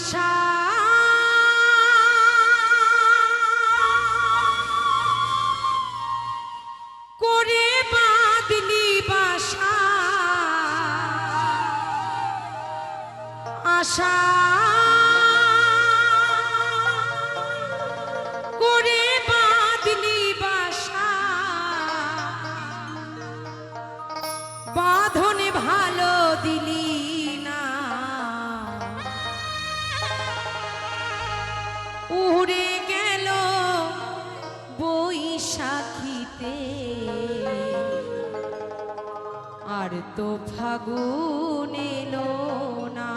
আশা করে বাঁধলি বাসা আশা করে বাঁধলি বাসা বাঁধনে ভালো দিলি না উড়ে গেল বৈশাখীতে আর তো ফাগুন এলো না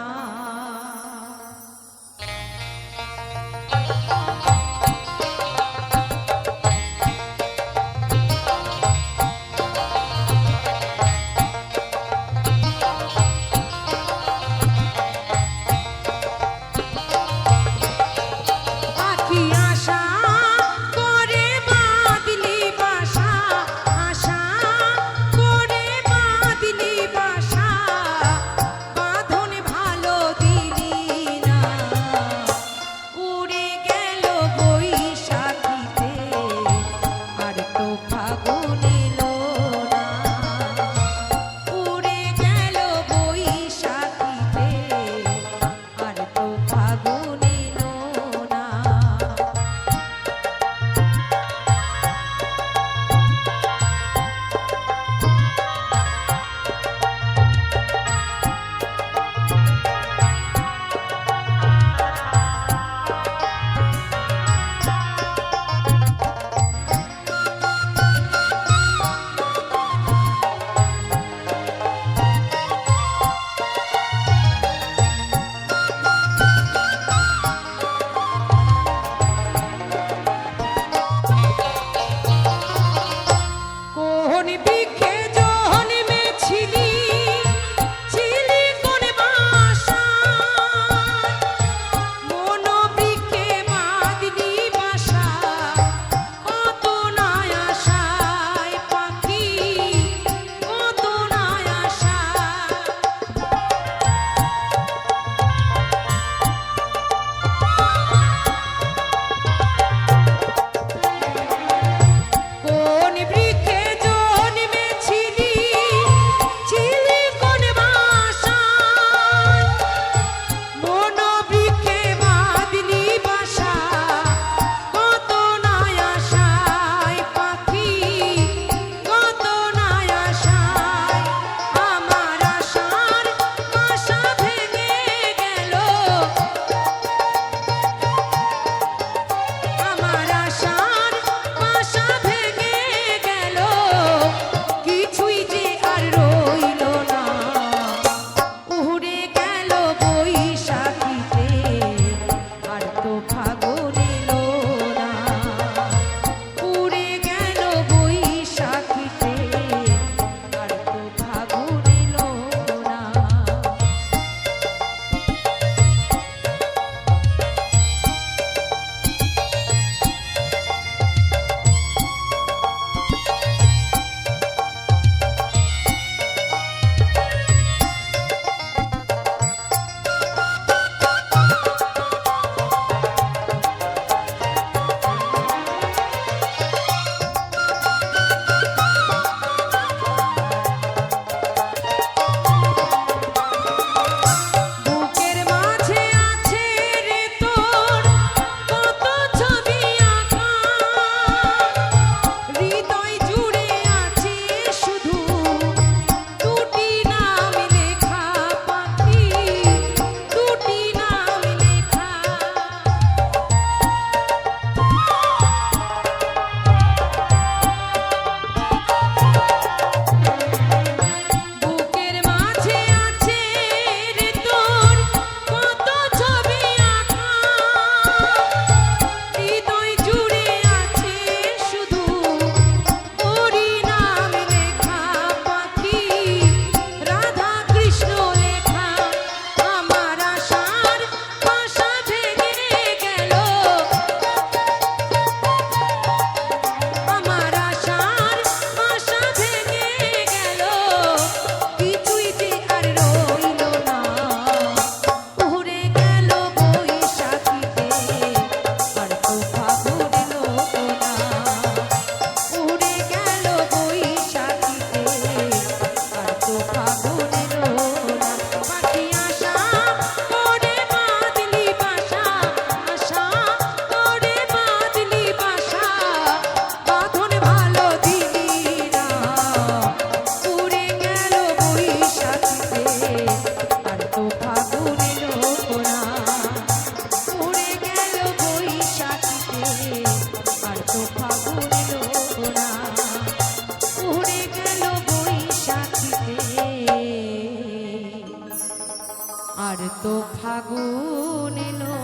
আর তো ফাগুন এলো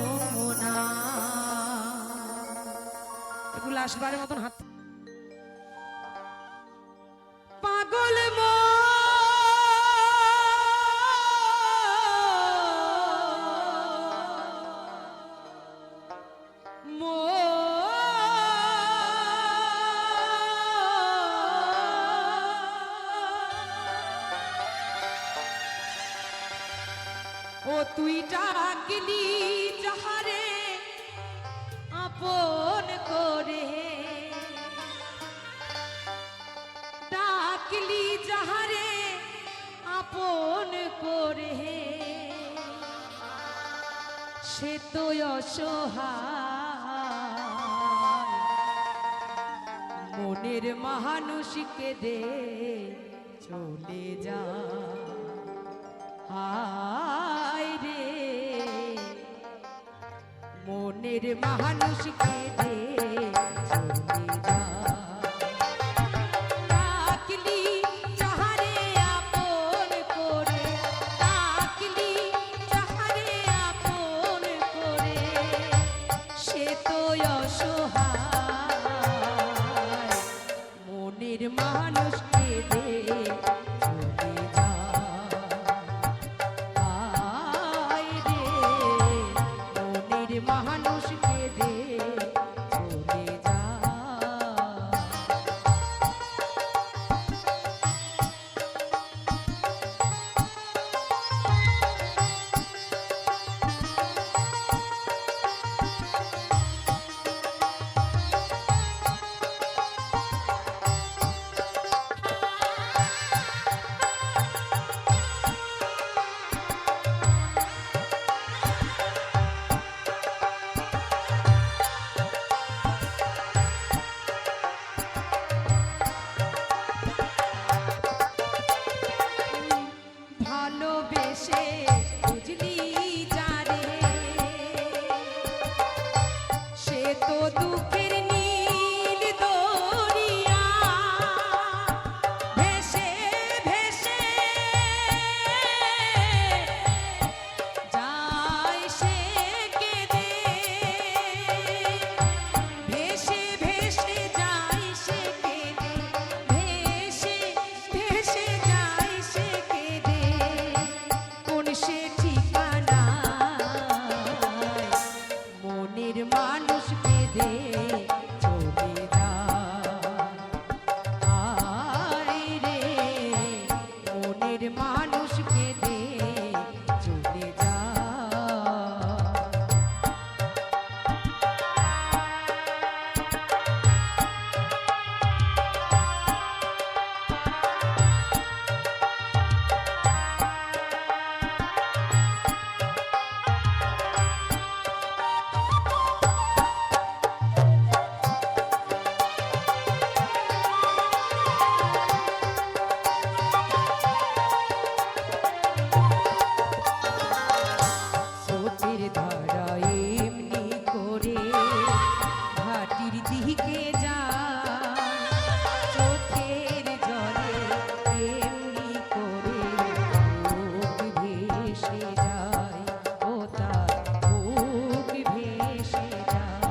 না। একটু লাশবারের মতন হাত পাগল ও তুই ডাকলি যাহারে আপন করে, ডাকলি যাহারে আপন করে, সে তো অসহায় মনের মানুষকে দে চলে যা। হায় রে মনের মানুষকে দে চলে যা। ডাকলি যাহারে আপন করে, ডাকলি যাহারে আপন করে, সে তো অসহায় মনের মানুষকে দে চলে যা। মানুষকে দে চলে যা। ভালোবেসে বুঝলি যারে, সে তো দুঃখের নীল দরিয়া ভেসে ভেসে যায় সে কেঁদে, ভেসে ভেসে যায় সে কেঁদে, ভেসে ভেসে যায় সে কেঁদে। কোন সে ঠিকানা মনের মানুষকে দে চলে যা। আয় রে মনের মানুষকে দে চলে যা। স্রোতের ধারা এমনি করে ঘাটির দিকে যায়, চোখের জলে এমনি করে বুক ভেসে যায়, ও তার বুক ভেসে যায়।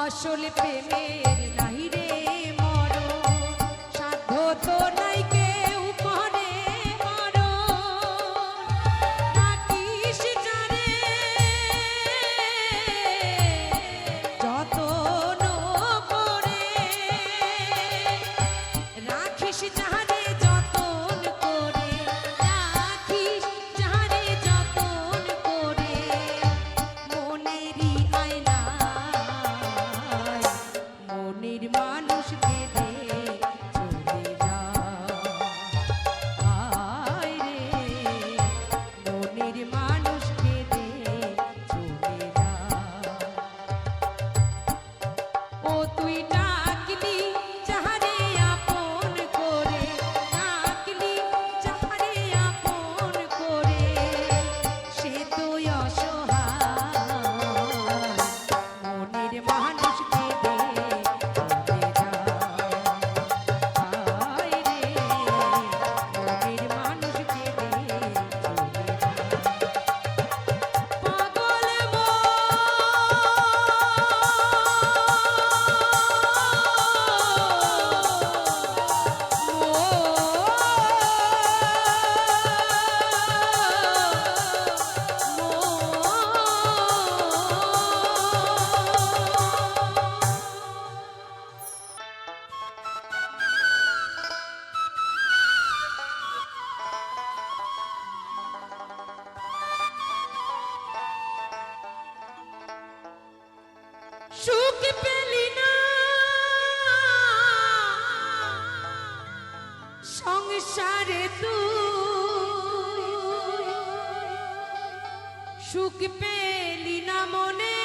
আসল প্রেমের নাই রে মরণ, সাধ্য তো নাই কেউ করে মরণ। রাখিস যারে যতন করে, রাখিস যারে যতন করে, রাখিস যারে যতন করে, মনেরই আয়না মনের মানুষ পেলি না মনে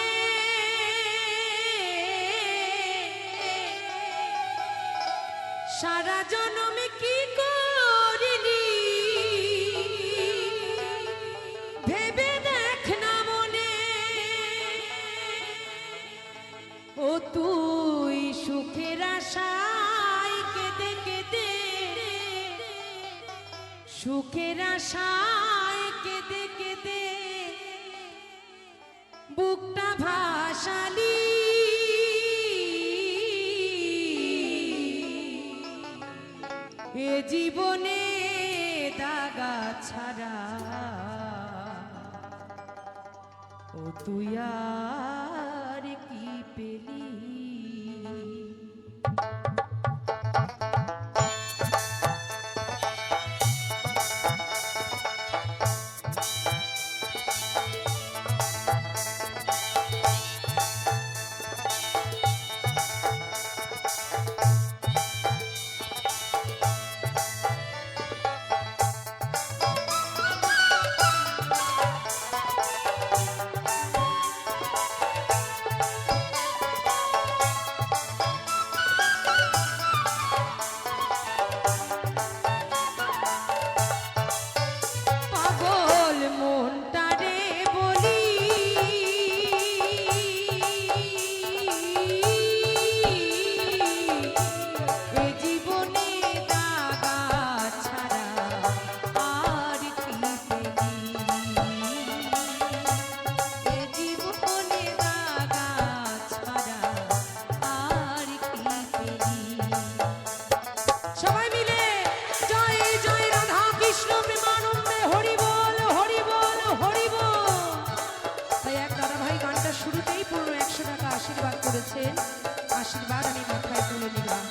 সারা জনমে কি করিলি ভেবে দেখ না মনে ও তুই সুখের আশায় কেঁদে কেঁদে সুখের আশায় কেঁদে কেঁদে বুকটা ভাসালি এ জীবনে দাগা ছাড়া ও তুই আর কি পেলি আশীর্বাদ করেছেন আশীর্বাদ আমি মাথায় তুলে নিলাম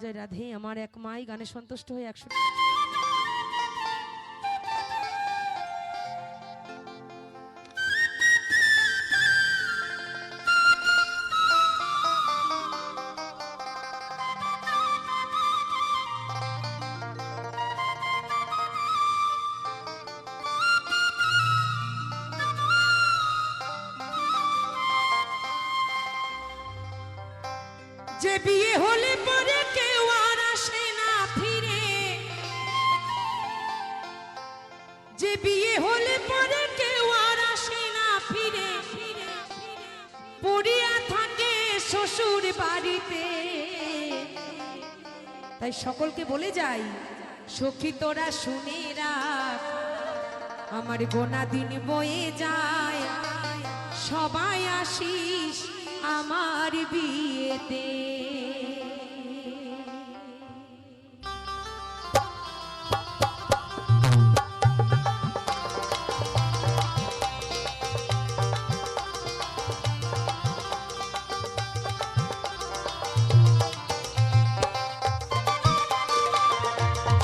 জয় রাধে। আমার এক মাই গানে সন্তুষ্ট হয়ে 100 যে বিয়ে হলে পরে কেউ আর আসে না ফিরে, যে বিয়ে হলে পরে কেউ আর আসে না ফিরে, পড়িয়া থাকে শ্বশুর বাড়িতে। তাই সকলকে বলে যাই, সখী তোরা শুনে রাখ, আমার গোনা দিন বয়ে যায়, সবাই আসিস আমার বিয়েতে।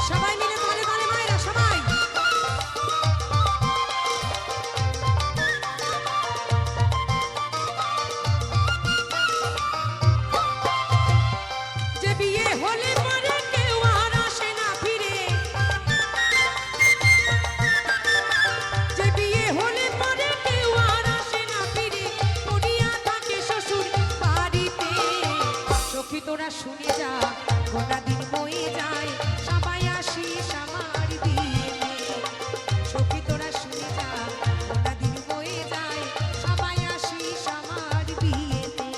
সবাই মিলে তালে তালে মায়েরা সবাই। যে বিয়ে হলে পরে কেউ আর আসে না ফিরে, যে বিয়ে হলে পরে কেউ আর আসে না ফিরে, পড়িয়া থাকে শ্বশুর বাড়িতে। সখী তোরা শুনে যা, গোনা দিন বয়ে যায়, সবাই আসিস আমার বিয়েতে। সখী তোরা শুনে যা, গোনা দিন বয়ে যায়, সবাই আসিস আমার বিয়েতে।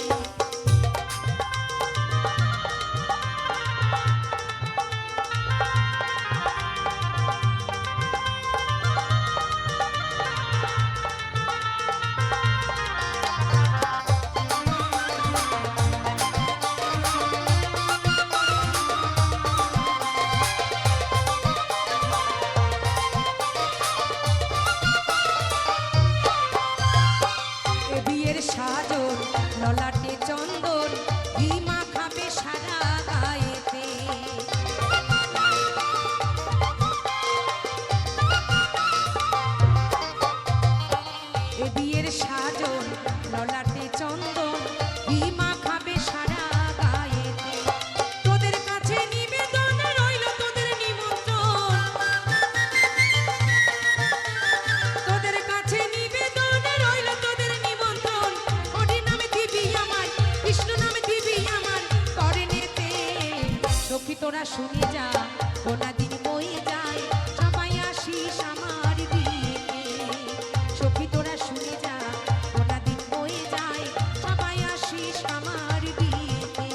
এ বিয়ের সাজন, ললাটে চন্দন, ঘি মাখাবে সারা গায়েতে। এ বিয়ের সাজন, ললাটে চন্দন, ঘি মাখাবে সারা গায়েতে। তোদের কাছে নিবেদন রইল, তোদের নিমন্ত্রণ, তোদের কাছে নিবেদন রইল, তোদের নিমন্ত্রণ। হরি নামে দিবি আমার, কৃষ্ণ নামে দিবি আমার করণেতে। সখী তোরা শুনে যা, গোনা দিন বয়ে যায়, সবাই আসিস আমার বিয়েতে। সখী তোরা শুনে যা, গোনা দিন বয়ে যায়, সবাই আসিস আমার বিয়েতে।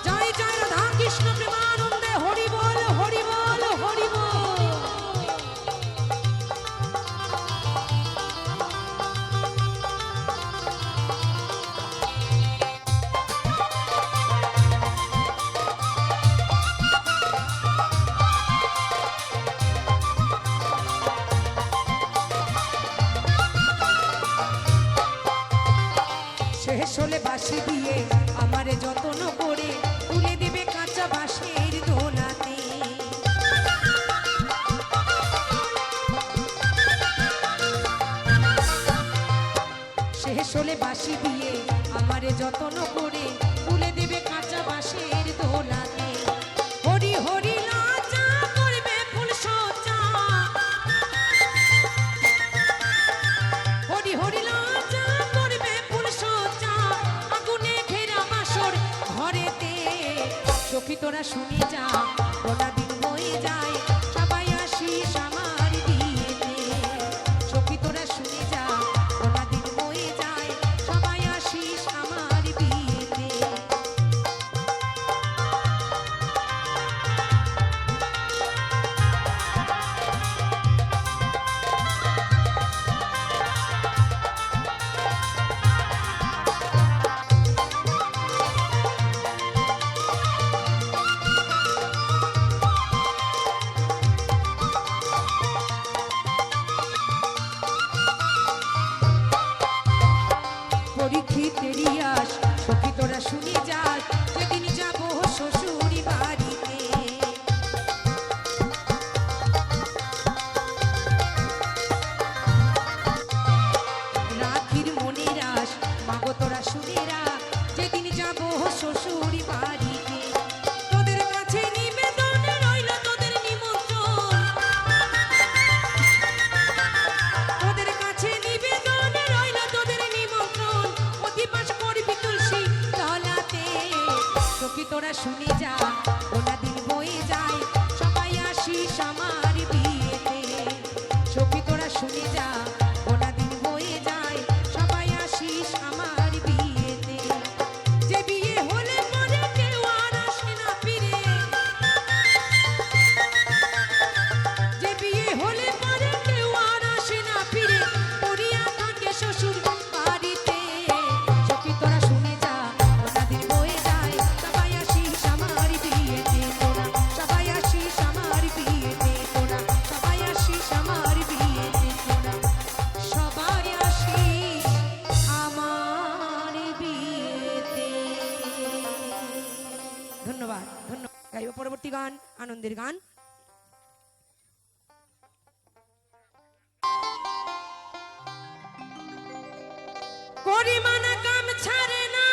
জয় জয় রাধা কৃষ্ণ প্রেমানন্দে, হরি বল হরি বল হরি বল। শেষ হলে বাঁশি দিয়ে আমারে যত্ন করে তুলে দেবে কাঁচা বাঁশের দোলাতে। শেষ হলে বাঁশি দিয়ে আমারে যত্ন করে তুলে দেবে কাঁচা বাঁশের দোলাতে। হরি হরি লাজা করবে ফুল সজ্জা, হরি হরি লাজা করবে ফুল সজ্জা, আগুনে ঘেরা বাসর ঘরেতে। সখী তোরা শুনে যা, গোনা দিন বয়ে যায়, সবাই আসিস আমার বিয়েতে। সখী তোরা শুনে যা, গোনা দিন বয়ে যায়, সবাই আসিস আমার বিয়েতে। পরীক্ষিতের ইয়াস, সখী তোরা শুনে যাস, যেদিন যাবো শ্বশুর আনন্দের গান। করিমানা কাম ছাড়ে না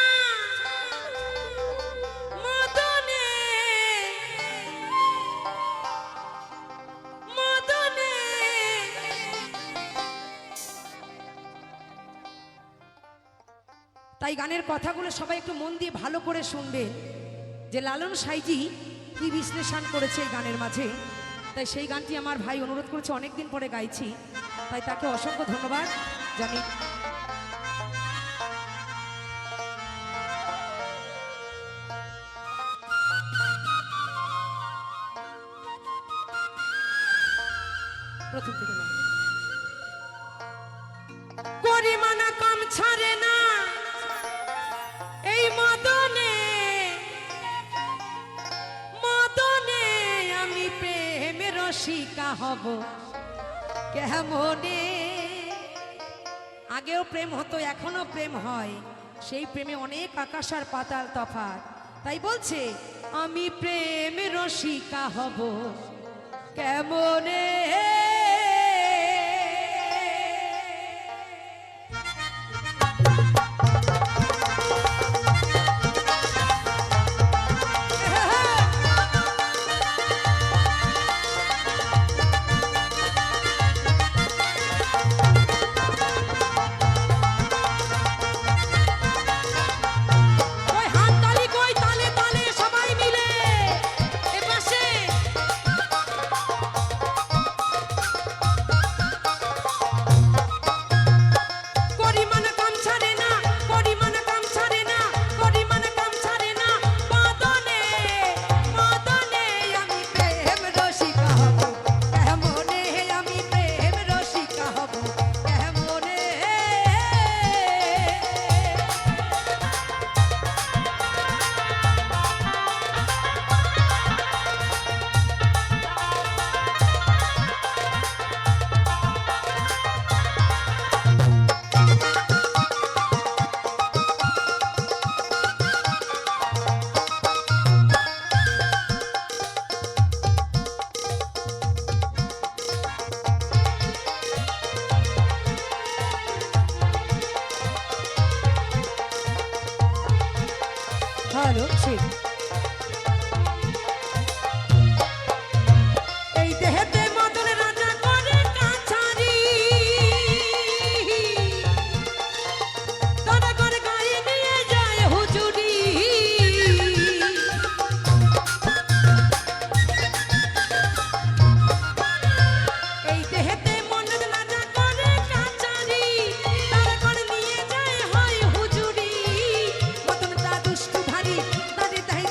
মদনে মদনে, তাই গানের কথাগুলো সবাই একটু মন দিয়ে ভালো করে শুনবে যে লালন সাইজি কি বিশ্লেষণ করেছে এই গানের মাঝে। তাই সেই গানটি আমার ভাই অনুরোধ করেছে, অনেকদিন পরে গাইছি, তাই তাকে অসংখ্য ধন্যবাদ জানি। প্রথম থেকে না। করিমানা কাম ছাড়ে না এই মদনে মদনে, আমি প্রেমের রসিকা হব কেমনে। আগেও প্রেম হতো, এখনো প্রেম হয়, সেই প্রেমে অনেক আকাশ আর পাতাল তফাৎ। তাই বলছে আমি প্রেমের রসিকা হব কেমনে। ভালো ঠিক এই দেহেতে মদন রাজা করে কাছারি, তারা করে গায়ে নিয়ে যায় হুজুরি। এই দেহেতে মদন রাজা করে কাছারি, তারা করে নিয়ে যায় হয় হুজুরি। মদন তা দুষ্টু ভারী, তারে তাই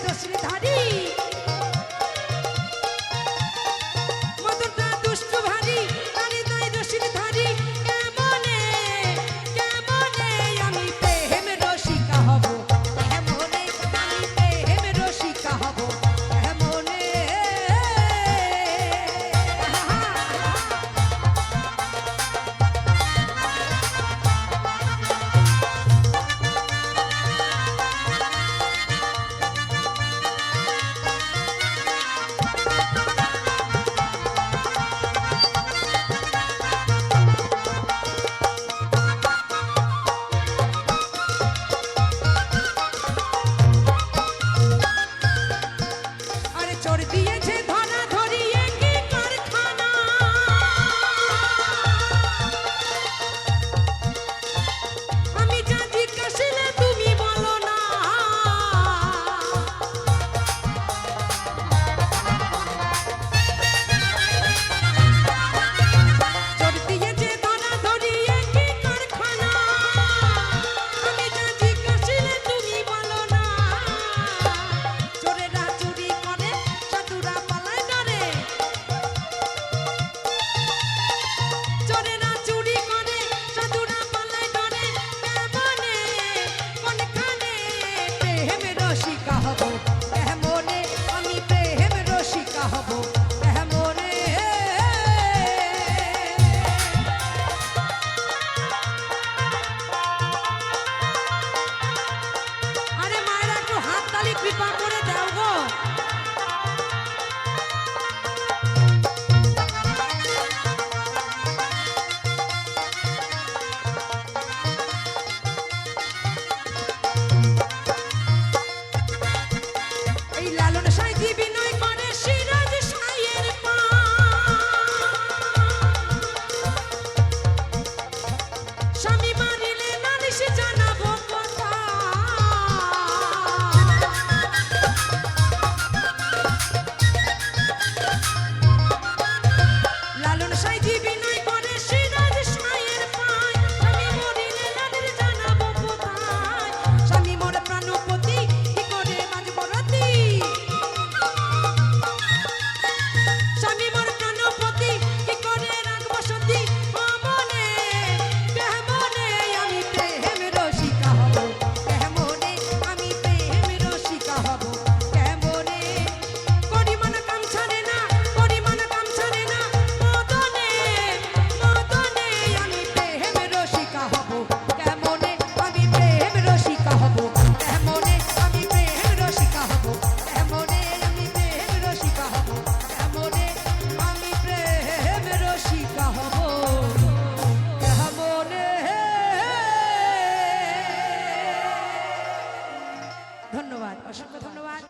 ধন্যবাদ, অসংখ্য ধন্যবাদ।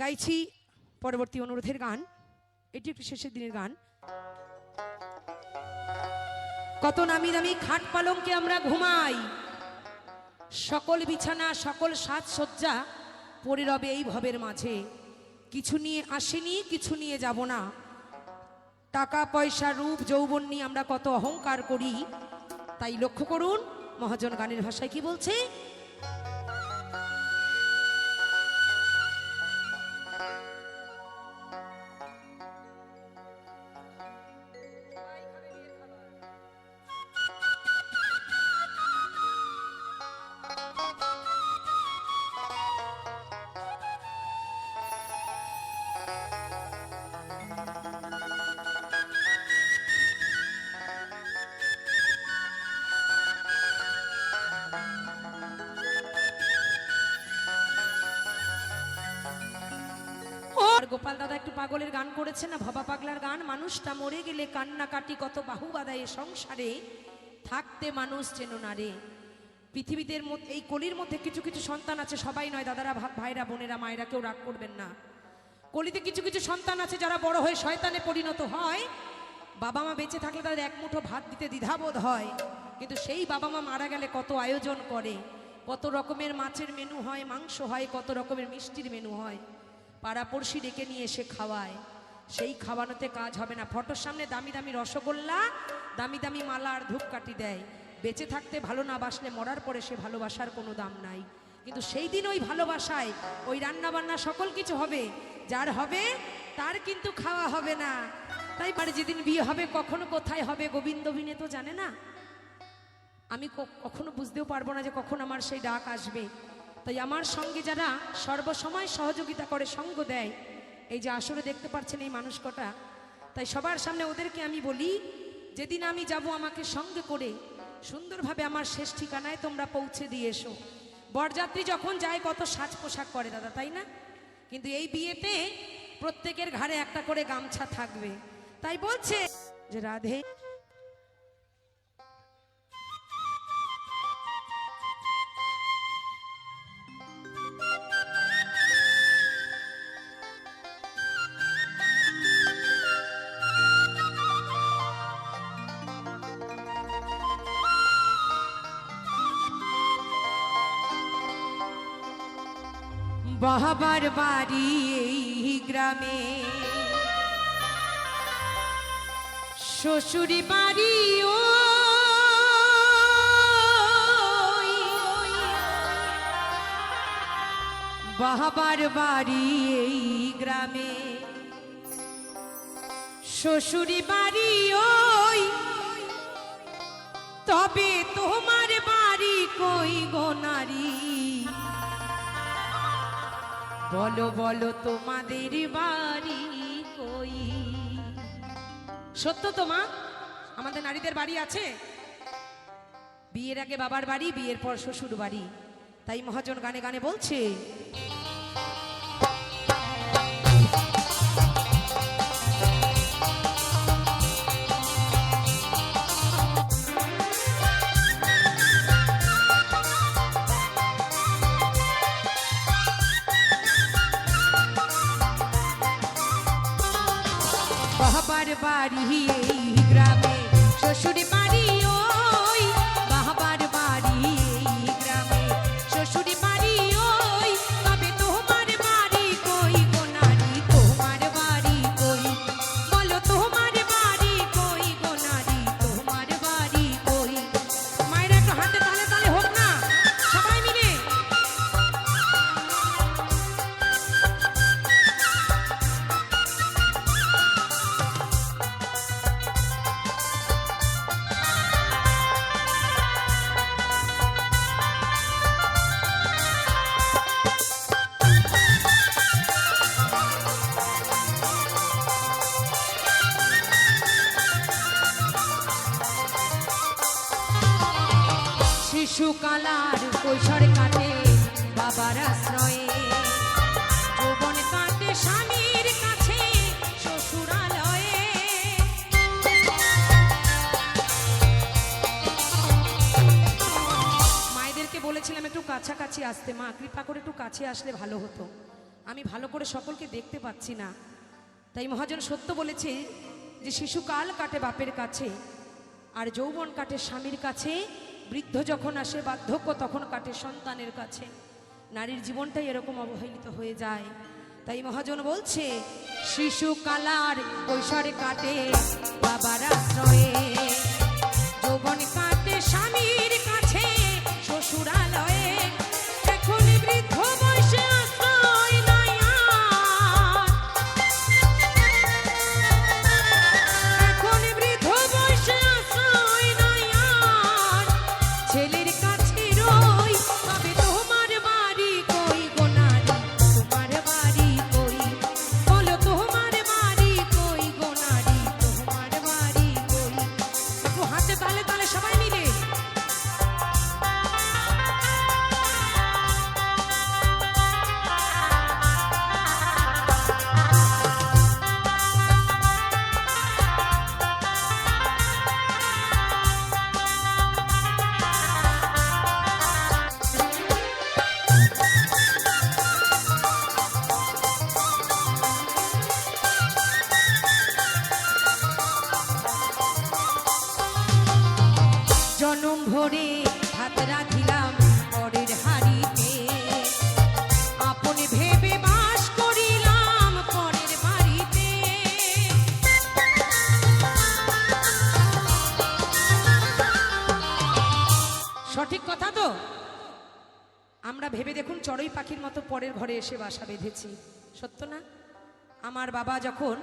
গাইছি পরবর্তী অনুরোধের গান, এটি একটি শেষের দিনের গান। কত নামি দামি খাট পালঙ্কে আমরা ঘুমাই, সকল বিছানা সকল সাজসজ্জা পড়ে রবে এই ভবের মাঝে। কিছু নিয়ে আসেনি, কিছু নিয়ে যাব না। টাকা পয়সা রূপ যৌবন নিয়ে আমরা কত অহংকার করি। তাই লক্ষ্য করুন মহাজন গানের ভাষায় কি বলছে। গোপাল দাদা একটু পাগলের গান করেছে না, ভবা পাগলার গান। মানুষটা মরে গেলে কান্না কাটি কত বাহু বাঁধায় সংসারে, থাকতে মানুষ চেন না রে। পৃথিবীতে এই কলির মধ্যে কিছু কিছু সন্তান আছে, সবাই নয় দাদারা ভাইরা বোনেরা মায়েরা কেউ রাগ করবেন না। কলিতে কিছু কিছু সন্তান আছে যারা বড় হয়ে শয়তানে পরিণত হয়। বাবা মা বেঁচে থাকলে তাদের এক মুঠো ভাত দিতে দ্বিধাবোধ হয়, কিন্তু সেই বাবা মা মারা গেলে কত আয়োজন করে, কত রকমের মাছের মেনু হয়, মাংস হয়, কত রকমের মিষ্টির মেনু হয়। পাড়াপড়শি ডেকে নিয়ে এসে খাওয়ায়। সেই খাওয়ানোতে কাজ হবে না। ফটোর সামনে দামি দামি রসগোল্লা, দামি দামি মালা আর ধূপকাঠি দেয়। বেঁচে থাকতে ভালো না বাসলে মরার পরে সে ভালোবাসার কোনো দাম নাই। কিন্তু সেই দিন ওই ভালোবাসায় ওই রান্নাবান্না সকল কিছু হবে, যার হবে তার কিন্তু খাওয়া হবে না। তাই বাড়ি যেদিন বিয়ে হবে কখনো কোথায় হবে গোবিন্দ বিনে তো জানে না। আমি কখনো বুঝতেও পারবো না যে কখন আমার সেই ডাক আসবে। তাই আমার সঙ্গে যারা সর্বসময় সহযোগিতা করে, সঙ্গ দেয়, এই যে আসরে দেখতে পাচ্ছেন এই মানুষ কটা, তাই সবার সামনে ওদেরকে আমি বলি, যেদিন আমি যাব আমাকে সঙ্গে করে সুন্দরভাবে আমার শেষ ঠিকানায় তোমরা পৌঁছে দিয়ে এসো। বরযাত্রী যখন যায় কত সাজ পোশাক করে দাদা, তাই না? কিন্তু এই বিয়েতে প্রত্যেকের ঘাড়ে একটা করে গামছা থাকবে। তাই বলছে যে রাধে বাবার বাড়ি এই গ্রামে, শ্বশুরি বাড়ি ও বাবার বাড়ি এই গ্রামে, শ্বশুরি বাড়ি ওই, তবে তোমার বাড়ি কই গো নারী, বলো বলো তোমাদের বাড়ি কই। সত্য তো মা, আমাদের নারীদের বাড়ি আছে। বিয়ের আগে বাবার বাড়ি, বিয়ের পর শ্বশুর বাড়ি। তাই মহাজন গানে গানে বলছে, বাবার বাড়ি এই গ্রামে, শ্বশুর বাড়ি ওই, বাবার বাড়ি এই গ্রামে, শ্বশুর বাড়ি ওই, তবে তোমার বাড়ি কই গো নারী, তোমার বাড়ি কই, বলো তোমার বাড়ি কই গো নারী, তোমার বাড়ি কই। মায়েরা একটু হাতে তালে তালে হোক না সবাই মিলে। শিশুকালার কৈশোর কাটে বাবার আশ্রয়ে, যৌবন কাটে স্বামীর কাছে শ্বশুরালয়ে। মায়েদেরকে বলে বলেছিলাম একটু কাছাকাছি আসতে, মা কৃপা করে একটু কাছে আসলে ভালো হতো, আমি ভালো করে সকলকে দেখতে পাচ্ছি না। তাই মহাজন সত্য বলেছে যে শিশুকাল কাটে বাপের কাছে, আর যৌবন কাটে স্বামীর কাছে, বৃদ্ধ যখন আসে বার্ধক্য তখন কাটে সন্তানের কাছে। নারীর জীবনটাই এরকম অবহেলিত হয়ে যায়। তাই মহাজন বলছে শিশুকালার কৈশোরে কাটে বাবার আশ্রয়ে, যৌবন কাটে স্বামীর কাছে শ্বশুরালয়ে, এখন বৃদ্ধ বয়সে আশ্রয় নাই আর, এখন বৃদ্ধ বয়সে আশ্রয় নাই আর, ছেলের কাছে রই তবে তোমার বাড়ি কই গো নারী, তোমার বাড়ি কই, বলো তোমার বাড়ি কই গো নারী, তোমার বাড়ি কই। একটু হাতে তালে তালে সবাই মিলে জনম ভরে ভাত রাখিলাম পরের হাড়িতে, আপনি ভেবে বাস করিলাম পরের বাড়িতে। সঠিক কথা তো? আমরা ভেবে দেখুন চড়ুই পাখির মতো পরের ঘরে এসে বাসা বেঁধেছি, সত্য না? আমার বাবা যখন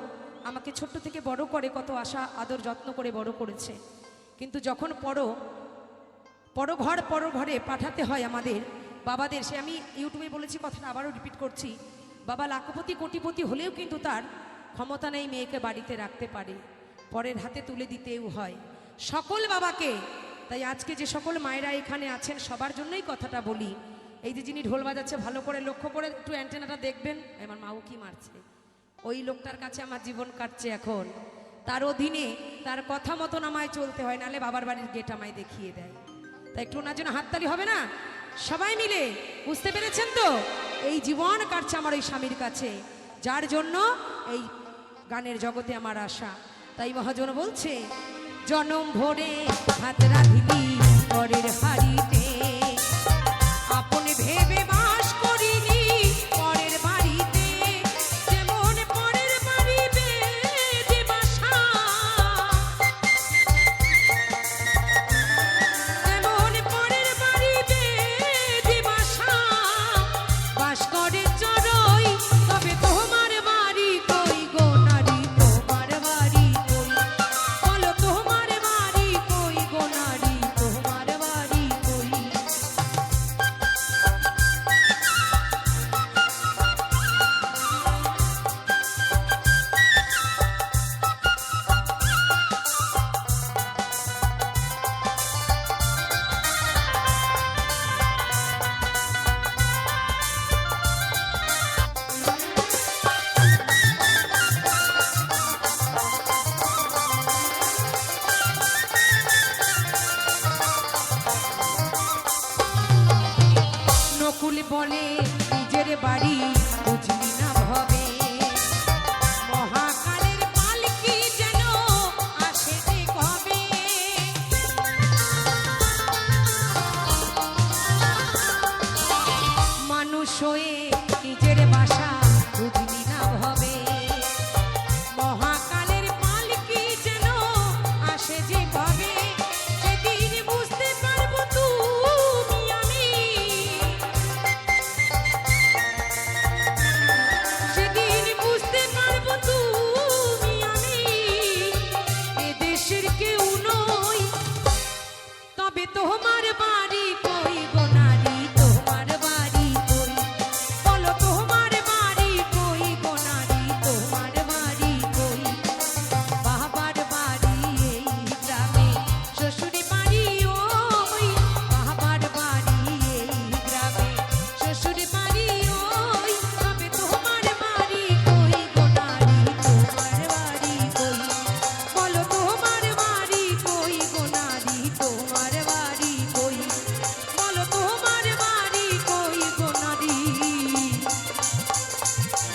আমাকে ছোট্ট থেকে বড় করে কত আশা আদর যত্ন করে বড় করেছে, কিন্তু যখন পর ঘরে পাঠাতে হয় আমাদের বাবাদের, সে আমি ইউটিউবে বলেছি কথাটা আবারও রিপিট করছি, বাবা লাখপতি কোটিপতি হলেও কিন্তু তার ক্ষমতা নেই মেয়েকে বাড়িতে রাখতে পারে, পরের হাতে তুলে দিতেও হয় সকল বাবাকে। তাই আজকে যে সকল মায়েরা এখানে আছেন সবার জন্যই কথাটা বলি। এই যে যিনি ঢোল বাজাচ্ছে ভালো করে লক্ষ্য করে একটু অ্যান্টেনাটা দেখবেন, আমার মাও কি মারছে, ওই লোকটার কাছে আমার জীবন কাটছে এখন, তার অধীনে তার কথা মতন আমায় চলতে হয়, নাহলে বাবার বাড়ির গেট আমায় দেখিয়ে দেয়। তাই একটু ওনার জন্য হাততালি হবে না সবাই মিলে? বুঝতে পেরেছেন তো? এই জীবন কাটছে আমার ওই স্বামীর কাছে, যার জন্য এই গানের জগতে আমার আশা। তাই মহাজন বলছে জনম ভরে ভাত রাঁধিলি পরের হাড়িতে, আপনি ভেবে বাস করিনি পরের বাড়িতে, যেমন পরের বাড়িতে যে বাসা, যেমন পরের বাড়িতে যে বাসা, বাস করে চড়ই তবে তোমার বাড়ি কই গো নারী, তোমার বাড়ি কই, বলো তোমার বাড়ি কই গো নারী, তোমার বাড়ি কই। নকুল বলে নিজের বাড়ি বুঝলি না ভবে, মহাকালের পালকি যেন আসে যে কবে, মানুষ হয়ে নিজের বাসা বুঝলি না ভবে, মহাকালের পালকি যেন আসে যে কবে, সেদিন বুঝতে পারবো তুমি আমি,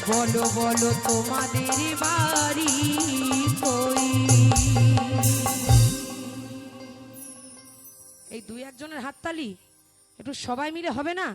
বলো বলো তোমাদের বাড়ি কই। এই দুই একজনের হাততালি একটু সবাই মিলে হবে না?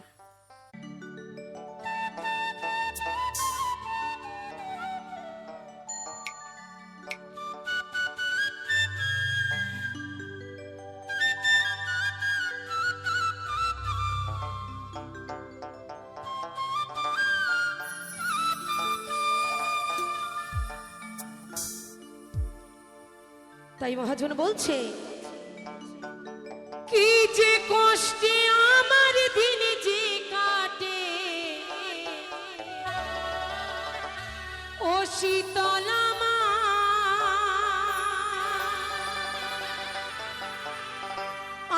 তাই মহাজন বলছে, কি যে কষ্টে আমার দিন যে কাটে, ও শীতলা মা,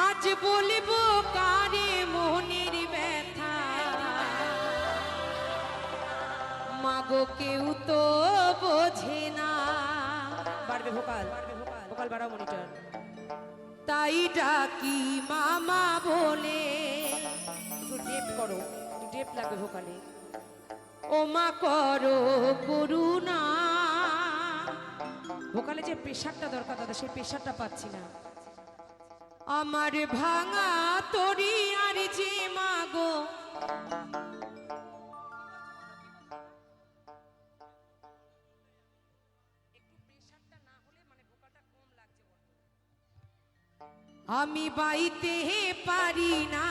আজ বলবো কারে মনের ব্যথা, মাগো কেউ তো বোঝে না। বাড়বে ভোকাল, ভোকাল বাড়াও মনিটর। তাই ডাকি মামা বলে, একটু ডেপ করো, একটু ডেপ লাগবে ভোকালে। ও মা করো করুণা। ভোকালে যে প্রেশারটা দরকার দাদা, সেই প্রেশারটা পাচ্ছি না। আমার ভাঙা তরি আর যে মাগো, আমি বাইতে পারি না,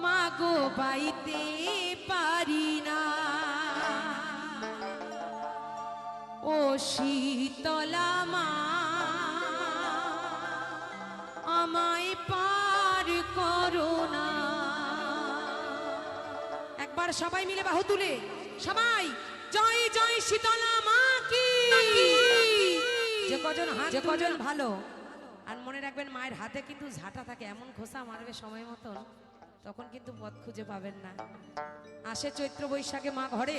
মাগো বাইতে পারি না, ও শীতলা মা, আমায় পার করো না। একবার সবাই মিলে বাহু তুলে সবাই জয় জয় শীতলা মা কি। যে কজন হাত, যে কজন ভালো, আর মনে রাখবেন মায়ের হাতে কিন্তু ঝাঁটা থাকে, এমন খোসা মারবে সময় মতন, তখন কিন্তু পথ খুঁজে পাবেন না। আসে চৈত্র বৈশাখে মা ঘরে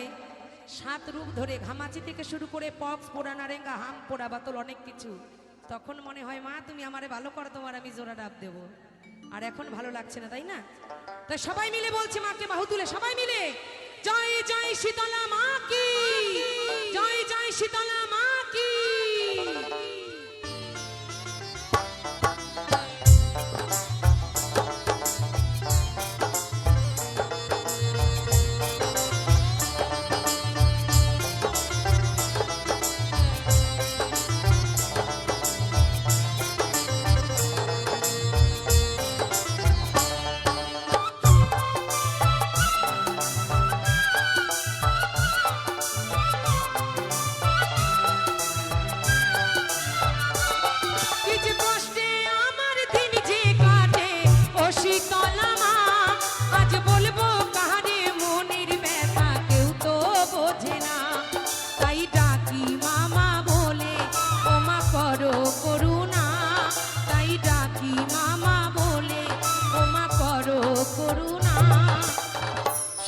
7 রূপ ধরে, ঘামাচি থেকে শুরু করে পক্স পোড়া, নারেঙ্গা, হাম পোড়া, বাতল, অনেক কিছু। তখন মনে হয় মা তুমি আমারে ভালো করো, তোমার আমি জোড়া ডাব দেব। আর এখন ভালো লাগছে না, তাই না? তাই সবাই মিলে বলছে মাকে বাহু তুলে সবাই মিলে জয় জয় শীতলা মা কি, জয় জয় শীতলা মা কি।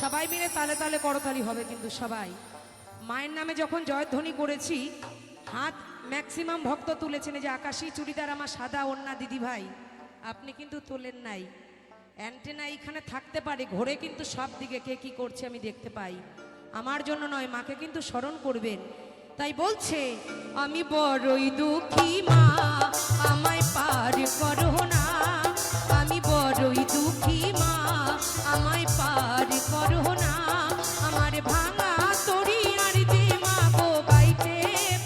সবাই মিলে তালে তালে করতালি হবে কিন্তু সবাই। মায়ের নামে যখন জয়ধ্বনি করেছি, হাত ম্যাক্সিমাম ভক্ত তুলেছেন। যে আকাশী চুড়িদার আমার সাদা ওন্না দিদি ভাই, আপনি কিন্তু তোলেন নাই। অ্যান্টেনা এইখানে থাকতে পারে, ঘোরে কিন্তু সব দিকে কে কি করছে আমি দেখতে পাই। আমার জন্য নয়, মাকে কিন্তু স্মরণ করবেন। তাই বলছে, আমি বড়ই দুঃখী মা, আমায় পার করো না। আমি বড়ই দুঃখী মা, আমায় পার করো না। আমার ভাঙা তরি আর যে মা গো বাইতে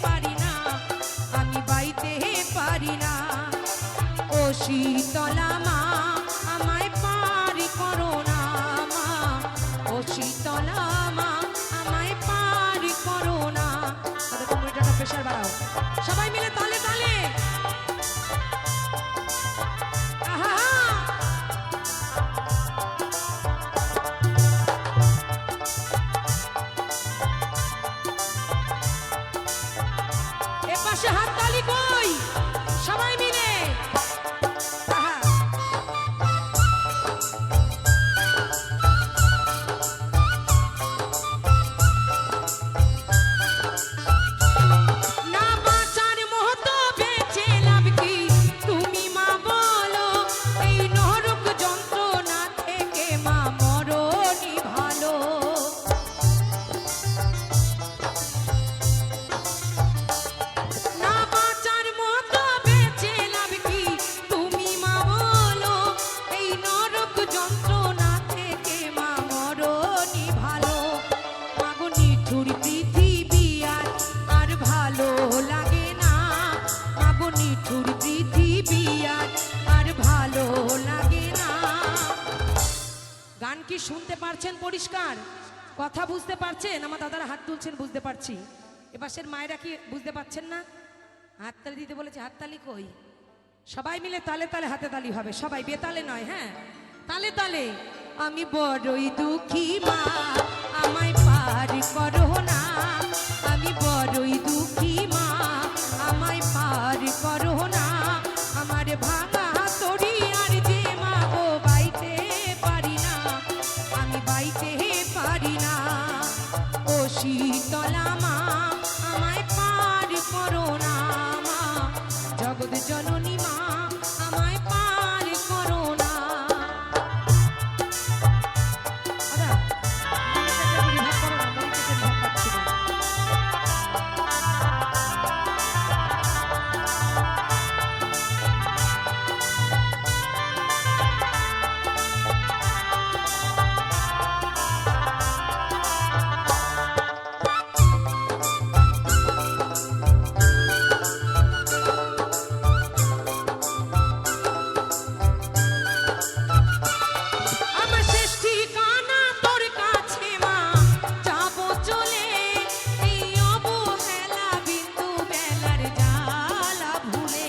পারি না, আমি বাইতে পারি না। ও শীতলা মা, আমায় পার করো না মা। ও শীতলা মা, আমায় পার করো না। তোমরা প্রেশার বাড়াও সবাই মিলে তালে তালে। এপাশে হাত তালি কই সবাই মিলে। না বাঁচার মতো বেঁচে শুনতে পারছেন পরিষ্কার? কথা বুঝতে পারছেন? আমার দাদারা হাত তুলছেন, বুঝতে পারছি। এপাশের মায়েরা কি বুঝতে পারছেন না? হাততালি দিতে বলেছে, হাততালি কই? সবাই মিলে তালে তালে হাতে তালি হবে, সবাই বেতালে নয়, হ্যাঁ তালে তালে। আমি বড়ই দুঃখী মা, আমায় পার করো না। আমি বড়ই দুঃখী মা, আমায় পার করো না। আমার ভাঙা তরি আর যে মা গো বাইতে পারি না, আমি বাইতে পারি না। ও শীতলা মা, আমায় পার করো না মা। জগৎ জননী মা, আমায় পার করো না। দাদা, মনিটাকে রিভাব করো না, মনিটাকে রিভাব পাচ্ছি না। আমার শেষ ঠিকানা তোর কাছে মা, যাবো চলে এই অবহেলা বিন্দু বেলার জ্বালা ভুলে।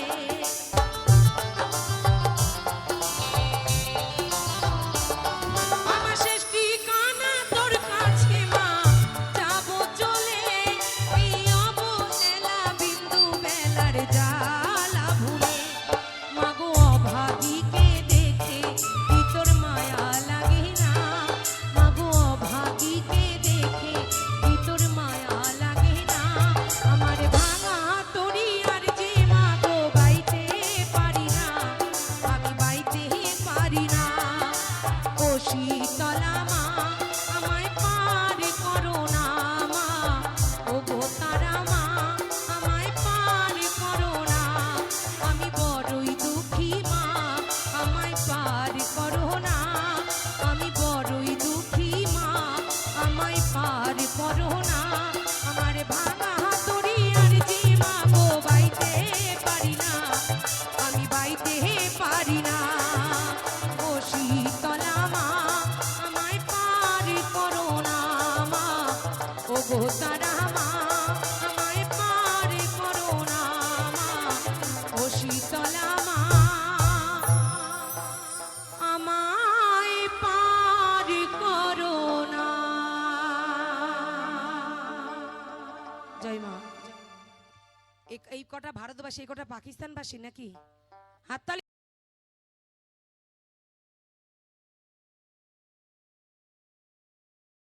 আমার শেষ ঠিকানা তোর কাছে মা, যাবো চলে এই অবহেলা বিন্দু বেলার জ্বালা ভুলে। মাগো অভাগীকে দেখে কি তোর মায়া লাগে না? মাগো অভাগীকে দেখে কি তোর মায়া লাগে না? আমার ভাঙা তরি আর যে মাগো বাইতে পারি না, আমি বাইতে পারি না। ও শীতলা মা, আমায় পার করো না মা। ও গো তারা মা, আমায় পার করো না। আমি বড়ই দুঃখী মা, আমায় পার করো না। আমি বড়ই দুঃখী মা, আমায় পার করো না। আমার ভাঙা তরি আর যে মা গো বাইতে পারি না, আমি বাইতে পারি না। ও শীতলা মা, আমায় পার করো না মা। ও গো তারা মা, আমায় পার করো না মা। ও শীতলা মা, আমায় পার করো না। জয় মা। এই কটা ভারতবাসী, এই কটা পাকিস্তানবাসী নাকি? হাততালি।